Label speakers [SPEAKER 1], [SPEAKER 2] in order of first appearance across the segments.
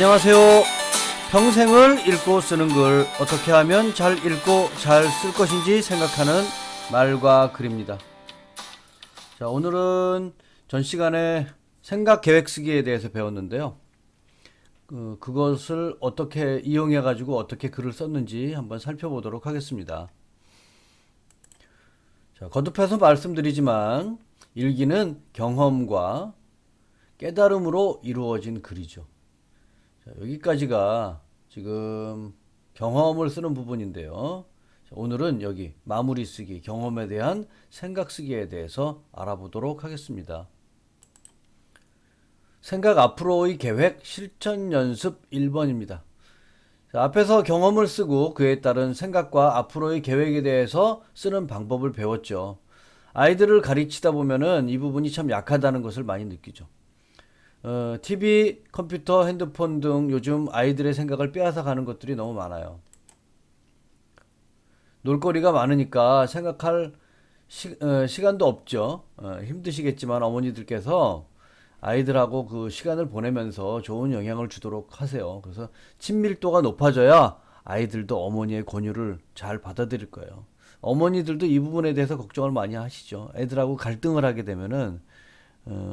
[SPEAKER 1] 안녕하세요. 평생을 읽고 쓰는 글 어떻게 하면 잘 읽고 잘 쓸 것인지 생각하는 말과 글입니다. 자, 오늘은 전 시간에 생각 계획 쓰기에 대해서 배웠는데요. 그것을 어떻게 이용해 가지고 어떻게 글을 썼는지 한번 살펴보도록 하겠습니다. 자, 거듭해서 말씀드리지만 일기는 경험과 깨달음으로 이루어진 글이죠. 자, 여기까지가 지금 경험을 쓰는 부분인데요. 자, 오늘은 여기 마무리 쓰기, 경험에 대한 생각 쓰기에 대해서 알아보도록 하겠습니다. 생각 앞으로의 계획 실천 연습 1번입니다. 자, 앞에서 경험을 쓰고 그에 따른 생각과 앞으로의 계획에 대해서 쓰는 방법을 배웠죠. 아이들을 가르치다 보면은 이 부분이 참 약하다는 것을 많이 느끼죠. TV, 컴퓨터, 핸드폰 등 요즘 아이들의 생각을 빼앗아 가는 것들이 너무 많아요. 놀거리가 많으니까 생각할 시간도 없죠. 힘드시겠지만 어머니들께서 아이들하고 그 시간을 보내면서 좋은 영향을 주도록 하세요. 그래서 친밀도가 높아져야 아이들도 어머니의 권유를 잘 받아들일 거예요. 어머니들도 이 부분에 대해서 걱정을 많이 하시죠. 애들하고 갈등을 하게 되면은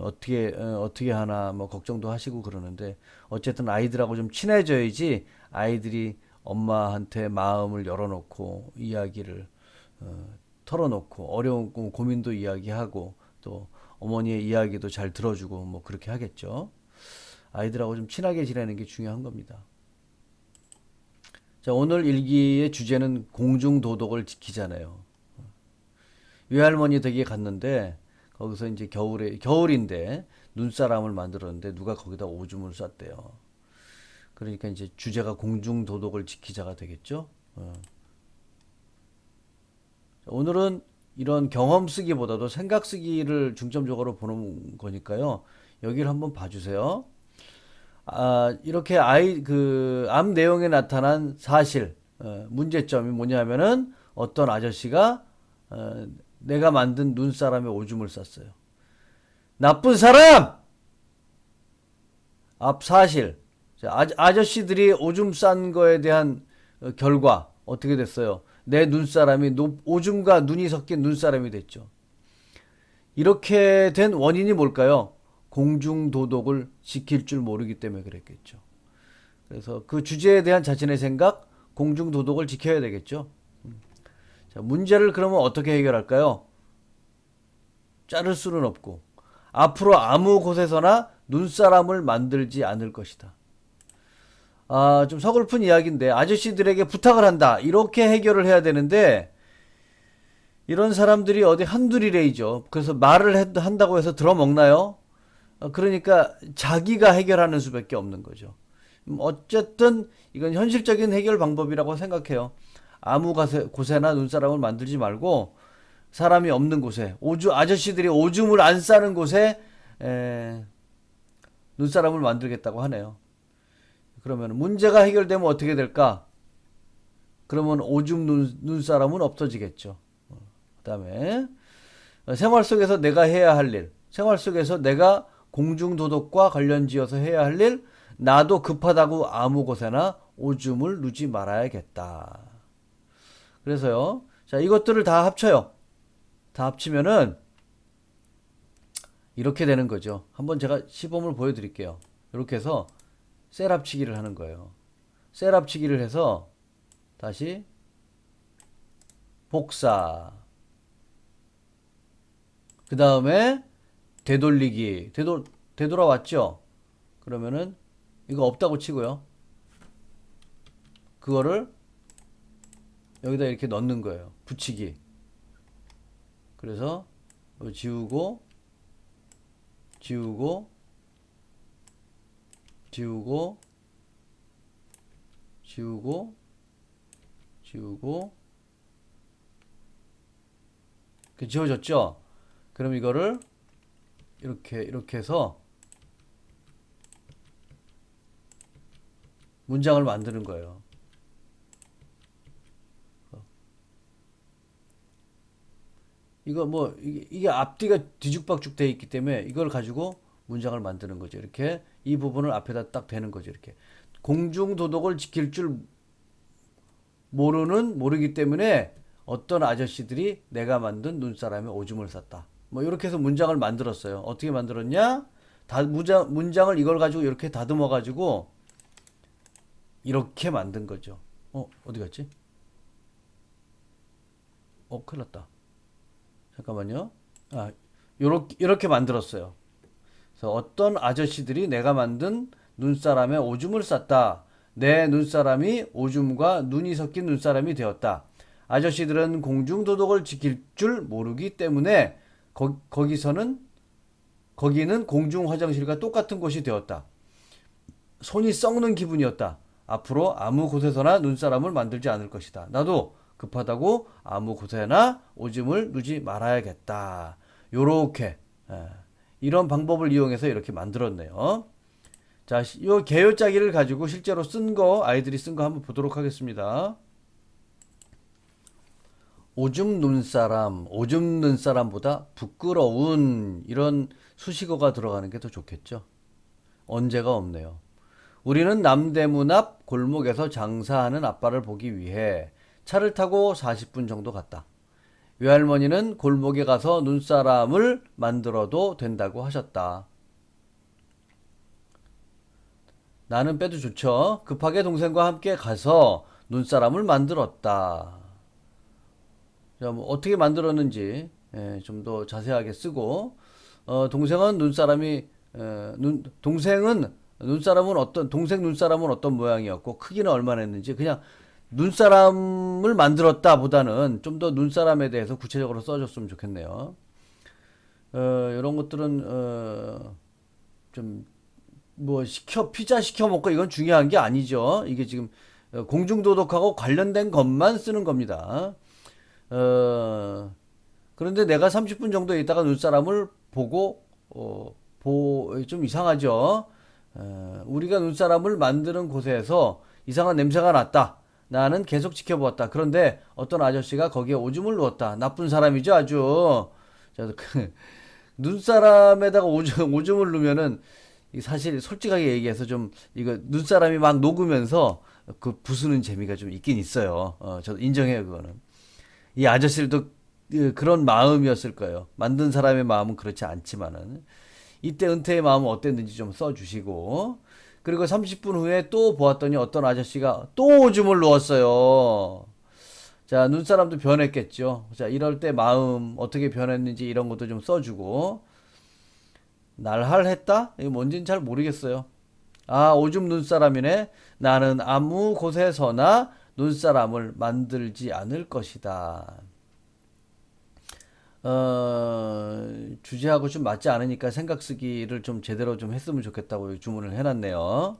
[SPEAKER 1] 어떻게 하나 뭐 걱정도 하시고 그러는데, 어쨌든 아이들하고 좀 친해져야지 아이들이 엄마한테 마음을 열어놓고 이야기를 털어놓고 어려운 고민도 이야기하고 또 어머니의 이야기도 잘 들어주고 뭐 그렇게 하겠죠. 아이들하고 좀 친하게 지내는 게 중요한 겁니다. 자, 오늘 일기의 주제는 공중도덕을 지키잖아요. 외할머니 댁에 갔는데 거기서 이제 겨울인데 눈사람을 만들었는데 누가 거기다 오줌을 쌌대요. 그러니까 이제 주제가 공중도덕을 지키자가 되겠죠. 오늘은 이런 경험 쓰기보다도 생각 쓰기를 중점적으로 보는 거니까요. 여기를 한번 봐주세요. 이렇게 앞 내용에 나타난 사실, 문제점이 뭐냐면은 어떤 아저씨가 내가 만든 눈사람에 오줌을 쌌어요. 나쁜 사람! 앞 사실. 아저씨들이 오줌 싼 거에 대한 결과 어떻게 됐어요? 내 눈사람이 오줌과 눈이 섞인 눈사람이 됐죠. 이렇게 된 원인이 뭘까요? 공중도덕을 지킬 줄 모르기 때문에 그랬겠죠. 그래서 그 주제에 대한 자신의 생각, 공중도덕을 지켜야 되겠죠. 자, 문제를 그러면 어떻게 해결할까요? 자를 수는 없고 앞으로 아무 곳에서나 눈사람을 만들지 않을 것이다. 좀 서글픈 이야기인데 아저씨들에게 부탁을 한다, 이렇게 해결을 해야 되는데 이런 사람들이 어디 한둘이래이죠. 그래서 말을 한다고 해서 들어먹나요? 그러니까 자기가 해결하는 수밖에 없는 거죠. 어쨌든 이건 현실적인 해결 방법이라고 생각해요. 아무 곳에나 눈사람을 만들지 말고 사람이 없는 곳에, 아저씨들이 오줌을 안 싸는 곳에 눈사람을 만들겠다고 하네요. 그러면 문제가 해결되면 어떻게 될까? 그러면 오줌 눈사람은 없어지겠죠. 그 다음에 생활 속에서 내가 해야 할 일, 생활 속에서 내가 공중도덕과 관련지어서 해야 할 일, 나도 급하다고 아무 곳에나 오줌을 누지 말아야겠다. 그래서요, 자, 이것들을 다 합쳐요. 다 합치면은 이렇게 되는 거죠. 한번 제가 시범을 보여드릴게요. 이렇게 해서 셀 합치기를 하는 거예요. 셀 합치기를 해서 다시 복사, 그 다음에 되돌리기, 되돌아왔죠? 그러면은 이거 없다고 치고요. 그거를 여기다 이렇게 넣는 거예요. 붙이기. 그래서 지우고 지우고 지우고 지우고 지우고 지워졌죠? 그럼 이거를 이렇게 해서 문장을 만드는 거예요. 이거 이게 앞뒤가 뒤죽박죽 되어 있기 때문에 이걸 가지고 문장을 만드는 거죠. 이렇게 이 부분을 앞에다 딱 대는 거죠. 이렇게. 공중도덕을 지킬 줄 모르기 때문에 어떤 아저씨들이 내가 만든 눈사람에 오줌을 쌌다. 뭐 이렇게 해서 문장을 만들었어요. 어떻게 만들었냐? 문장을 이걸 가지고 이렇게 다듬어 가지고 이렇게 만든 거죠. 어디 갔지? 큰일 났다. 잠깐만요. 이렇게 만들었어요. 그래서 어떤 아저씨들이 내가 만든 눈사람에 오줌을 쌌다. 내 눈사람이 오줌과 눈이 섞인 눈사람이 되었다. 아저씨들은 공중도덕을 지킬 줄 모르기 때문에 거기는 공중 화장실과 똑같은 곳이 되었다. 손이 썩는 기분이었다. 앞으로 아무 곳에서나 눈사람을 만들지 않을 것이다. 나도 급하다고 아무 곳에나 오줌을 누지 말아야겠다. 요렇게 이런 방법을 이용해서 이렇게 만들었네요. 자, 요 개요짜기를 가지고 실제로 아이들이 쓴 거 한번 보도록 하겠습니다. 오줌 눈사람보다 부끄러운 이런 수식어가 들어가는 게 더 좋겠죠. 언제가 없네요. 우리는 남대문 앞 골목에서 장사하는 아빠를 보기 위해 차를 타고 40분 정도 갔다. 외할머니는 골목에 가서 눈사람을 만들어도 된다고 하셨다. 나는 빼도 좋죠. 급하게 동생과 함께 가서 눈사람을 만들었다. 자, 뭐 어떻게 만들었는지 좀 더 자세하게 쓰고 동생은 동생 눈사람은 어떤 모양이었고 크기는 얼마나 했는지 그냥 눈사람을 만들었다 보다는 좀 더 눈사람에 대해서 구체적으로 써줬으면 좋겠네요. 이런 것들은 좀 뭐 피자 시켜 먹고 이건 중요한 게 아니죠. 이게 지금 공중도덕하고 관련된 것만 쓰는 겁니다. 그런데 내가 30분 정도 있다가 눈사람을 보고 좀 이상하죠. 우리가 눈사람을 만드는 곳에서 이상한 냄새가 났다. 나는 계속 지켜보았다. 그런데 어떤 아저씨가 거기에 오줌을 누웠다. 나쁜 사람이죠, 아주. 눈사람에다가 오줌을 누면은 사실 솔직하게 얘기해서 좀 이거 눈사람이 막 녹으면서 그 부수는 재미가 좀 있긴 있어요. 저도 인정해요, 그거는. 이 아저씨들도 그런 마음이었을 거예요. 만든 사람의 마음은 그렇지 않지만은 이때 은퇴의 마음은 어땠는지 좀 써주시고 그리고 30분 후에 또 보았더니 어떤 아저씨가 또 오줌을 누웠어요. 자, 눈사람도 변했겠죠. 자, 이럴 때 마음 어떻게 변했는지 이런 것도 좀 써주고 날할했다? 이거 뭔지는 잘 모르겠어요. 오줌 눈사람이네. 나는 아무 곳에서나 눈사람을 만들지 않을 것이다. 주제하고 좀 맞지 않으니까 생각 쓰기를 좀 제대로 좀 했으면 좋겠다고 주문을 해놨네요.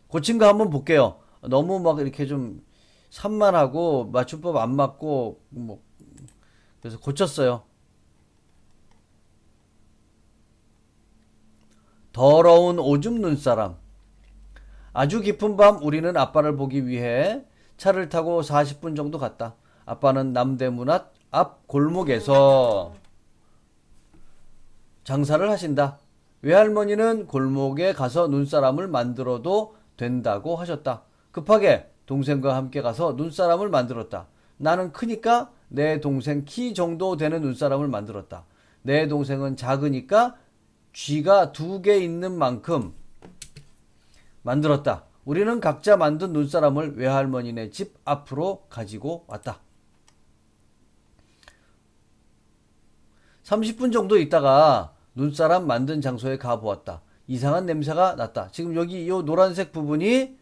[SPEAKER 1] 고친 거 한번 볼게요. 너무 막 이렇게 좀 산만하고 맞춤법 안 맞고 뭐 그래서 고쳤어요. 더러운 오줌 눈사람. 아주 깊은 밤 우리는 아빠를 보기 위해 차를 타고 40분 정도 갔다. 아빠는 남대문 앞 골목에서 장사를 하신다. 외할머니는 골목에 가서 눈사람을 만들어도 된다고 하셨다. 급하게 동생과 함께 가서 눈사람을 만들었다. 나는 크니까 내 동생 키 정도 되는 눈사람을 만들었다. 내 동생은 작으니까 쥐가 2개 있는 만큼 만들었다. 우리는 각자 만든 눈사람을 외할머니네 집 앞으로 가지고 왔다. 30분 정도 있다가 눈사람 만든 장소에 가보았다. 이상한 냄새가 났다. 지금 여기 이 노란색 부분이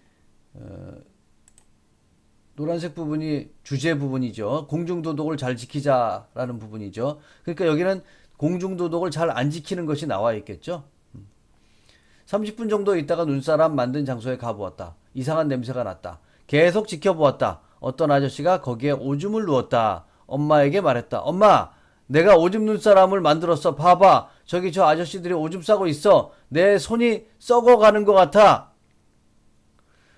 [SPEAKER 1] 주제 부분이죠. 공중도덕을 잘 지키자라는 부분이죠. 그러니까 여기는 공중도덕을 잘 안 지키는 것이 나와 있겠죠. 30분 정도 있다가 눈사람 만든 장소에 가보았다. 이상한 냄새가 났다. 계속 지켜보았다. 어떤 아저씨가 거기에 오줌을 누웠다. 엄마에게 말했다. 엄마, 내가 오줌 눈사람을 만들었어. 봐봐. 저기 저 아저씨들이 오줌 싸고 있어. 내 손이 썩어가는 것 같아.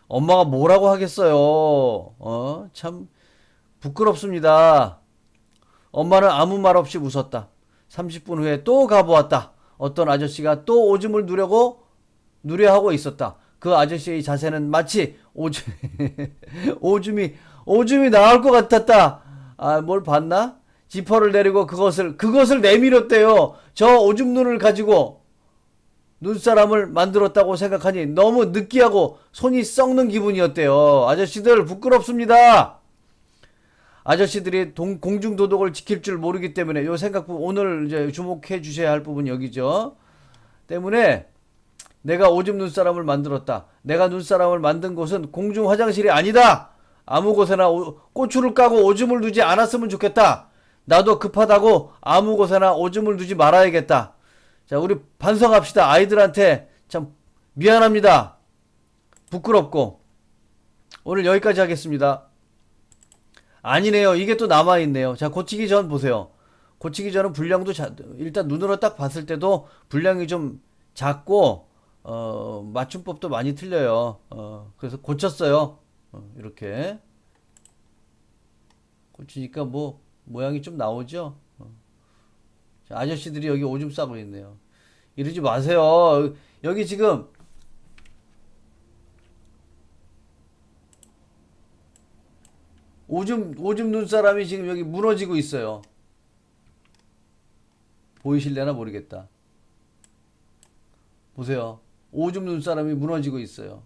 [SPEAKER 1] 엄마가 뭐라고 하겠어요. 참 부끄럽습니다. 엄마는 아무 말 없이 웃었다. 30분 후에 또 가보았다. 어떤 아저씨가 또 오줌을 누려고 누려하고 있었다. 그 아저씨의 자세는 마치 오줌이 나올 것 같았다. 아, 뭘 봤나? 지퍼를 내리고 그것을 내밀었대요. 저 오줌 눈을 가지고 눈사람을 만들었다고 생각하니 너무 느끼하고 손이 썩는 기분이었대요. 아저씨들 부끄럽습니다. 아저씨들이 공중도덕을 지킬 줄 모르기 때문에 요 생각부 오늘 이제 주목해 주셔야 할 부분 여기죠. 때문에 내가 오줌 눈사람을 만들었다. 내가 눈사람을 만든 곳은 공중 화장실이 아니다. 아무 곳에나 고추를 까고 오줌을 두지 않았으면 좋겠다. 나도 급하다고 아무 곳에나 오줌을 두지 말아야겠다. 자, 우리 반성합시다. 아이들한테 참 미안합니다. 부끄럽고. 오늘 여기까지 하겠습니다. 아니네요. 이게 또 남아있네요. 자, 고치기 전 보세요. 고치기 전은 분량도 일단 눈으로 딱 봤을 때도 분량이 좀 작고 맞춤법도 많이 틀려요. 그래서 고쳤어요. 이렇게 고치니까 뭐 모양이 좀 나오죠. 자, 아저씨들이 여기 오줌 싸고 있네요. 이러지 마세요. 여기 지금 오줌 눈사람이 지금 여기 무너지고 있어요. 보이실래나 모르겠다. 보세요. 오줌 눈사람이 무너지고 있어요.